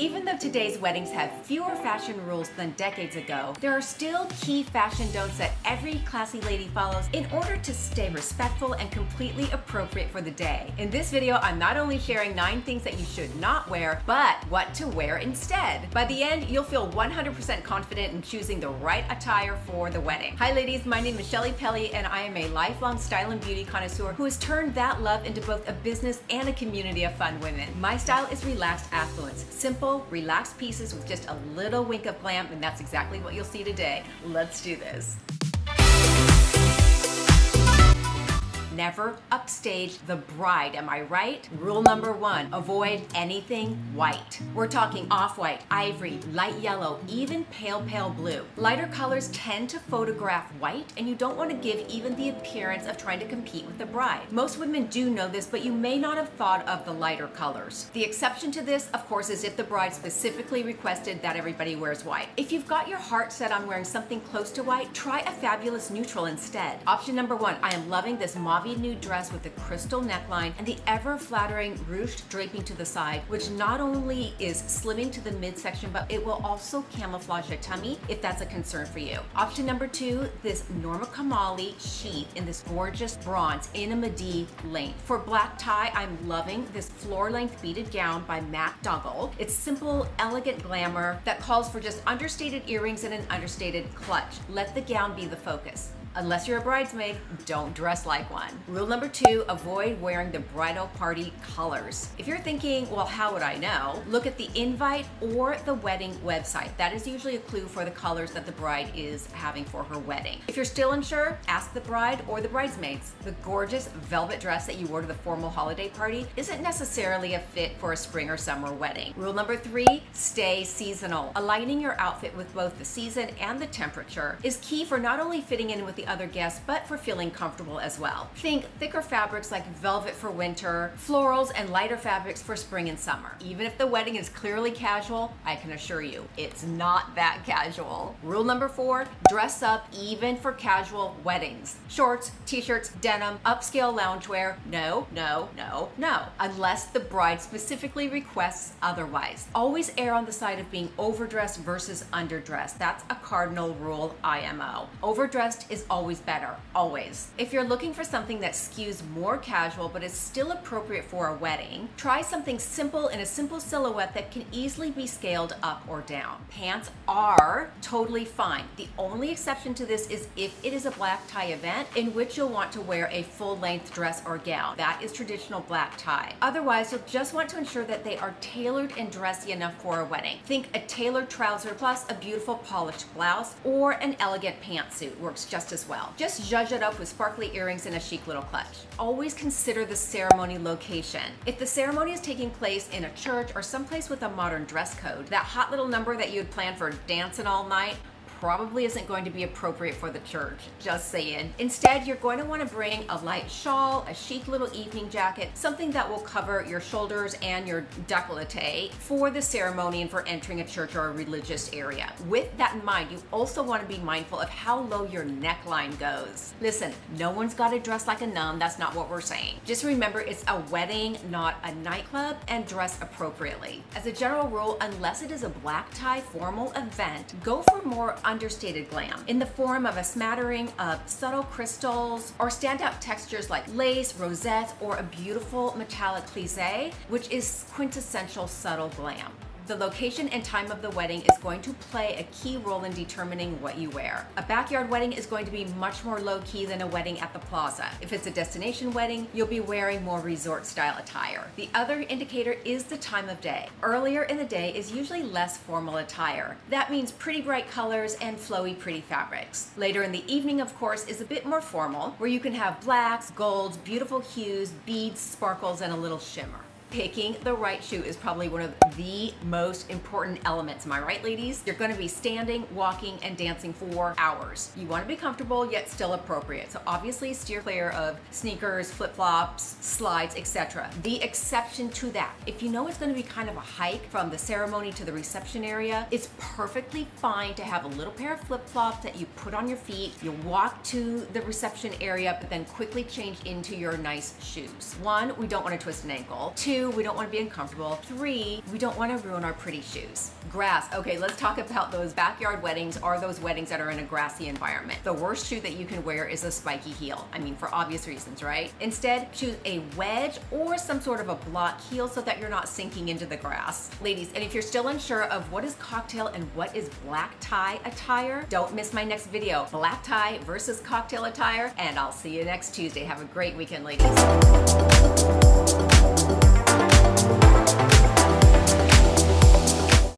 Even though today's weddings have fewer fashion rules than decades ago, there are still key fashion don'ts that every classy lady follows in order to stay respectful and completely appropriate for the day. In this video, I'm not only sharing 9 things that you should not wear, but what to wear instead. By the end, you'll feel 100% confident in choosing the right attire for the wedding. Hi ladies, my name is Shelli Pelly and I am a lifelong style and beauty connoisseur who has turned that love into both a business and a community of fun women. My style is relaxed affluence, simple, relaxed pieces with just a little wink of glam, and that's exactly what you'll see today. Let's do this. Never upstage the bride, am I right? Rule number 1, avoid anything white. We're talking off-white, ivory, light yellow, even pale blue. Lighter colors tend to photograph white, and you don't want to give even the appearance of trying to compete with the bride. Most women do know this, but you may not have thought of the lighter colors. The exception to this, of course, is if the bride specifically requested that everybody wears white. If you've got your heart set on wearing something close to white, try a fabulous neutral instead. Option number 1, I am loving this mauve nude dress with the crystal neckline and the ever flattering ruched draping to the side, which not only is slimming to the midsection, but it will also camouflage your tummy if that's a concern for you. Option number 2, this Norma Kamali sheath in this gorgeous bronze in a midi length. For black tie, I'm loving this floor length beaded gown by Matt Duggal. It's simple, elegant glamour that calls for just understated earrings and an understated clutch. Let the gown be the focus. Unless you're a bridesmaid, don't dress like one. Rule number 2, avoid wearing the bridal party colors. If you're thinking, well, how would I know? Look at the invite or the wedding website. That is usually a clue for the colors that the bride is having for her wedding. If you're still unsure, ask the bride or the bridesmaids. The gorgeous velvet dress that you wore to the formal holiday party isn't necessarily a fit for a spring or summer wedding. Rule number 3, stay seasonal. Aligning your outfit with both the season and the temperature is key for not only fitting in with the other guests, but for feeling comfortable as well. Think thicker fabrics like velvet for winter, florals, and lighter fabrics for spring and summer. Even if the wedding is clearly casual, I can assure you, it's not that casual. Rule number 4, dress up even for casual weddings. Shorts, t-shirts, denim, upscale loungewear, no, unless the bride specifically requests otherwise. Always err on the side of being overdressed versus underdressed. That's a cardinal rule IMO. Overdressed is always better, always. If you're looking for something that skews more casual but is still appropriate for a wedding, try something simple in a simple silhouette that can easily be scaled up or down. Pants are totally fine. The only exception to this is if it is a black tie event in which you'll want to wear a full-length dress or gown. That is traditional black tie. Otherwise, you'll just want to ensure that they are tailored and dressy enough for a wedding. Think a tailored trouser plus a beautiful polished blouse, or an elegant pantsuit works just as well. Just zhuzh it up with sparkly earrings and a chic little clutch. Always consider the ceremony location. If the ceremony is taking place in a church or someplace with a modern dress code, that hot little number that you had planned for dancing all night probably isn't going to be appropriate for the church, just saying. Instead, you're going to want to bring a light shawl, a chic little evening jacket, something that will cover your shoulders and your décolleté for the ceremony and for entering a church or a religious area. With that in mind, you also want to be mindful of how low your neckline goes. Listen, no one's got to dress like a nun, that's not what we're saying. Just remember, it's a wedding, not a nightclub, and dress appropriately. As a general rule, unless it is a black tie formal event, go for more understated glam in the form of a smattering of subtle crystals or standout textures like lace, rosettes, or a beautiful metallic plissé, which is quintessential subtle glam. The location and time of the wedding is going to play a key role in determining what you wear. A backyard wedding is going to be much more low-key than a wedding at the plaza. If it's a destination wedding, you'll be wearing more resort-style attire. The other indicator is the time of day. Earlier in the day is usually less formal attire. That means pretty bright colors and flowy, pretty fabrics. Later in the evening, of course, is a bit more formal, where you can have blacks, golds, beautiful hues, beads, sparkles, and a little shimmer. Picking the right shoe is probably one of the most important elements. Am I right, ladies? You're going to be standing, walking, and dancing for hours. You want to be comfortable yet still appropriate. So obviously steer clear of sneakers, flip-flops, slides, etc. The exception to that, if you know it's going to be kind of a hike from the ceremony to the reception area, it's perfectly fine to have a little pair of flip-flops that you put on your feet. You walk to the reception area, but then quickly change into your nice shoes. 1, we don't want to twist an ankle. 2, 2, we don't want to be uncomfortable. 3, we don't want to ruin our pretty shoes. Grass. Okay, let's talk about those backyard weddings or those weddings that are in a grassy environment. The worst shoe that you can wear is a spiky heel. I mean, for obvious reasons, right? Instead, choose a wedge or some sort of a block heel so that you're not sinking into the grass. Ladies, and if you're still unsure of what is cocktail and what is black tie attire, don't miss my next video, black tie versus cocktail attire, and I'll see you next Tuesday. Have a great weekend, ladies.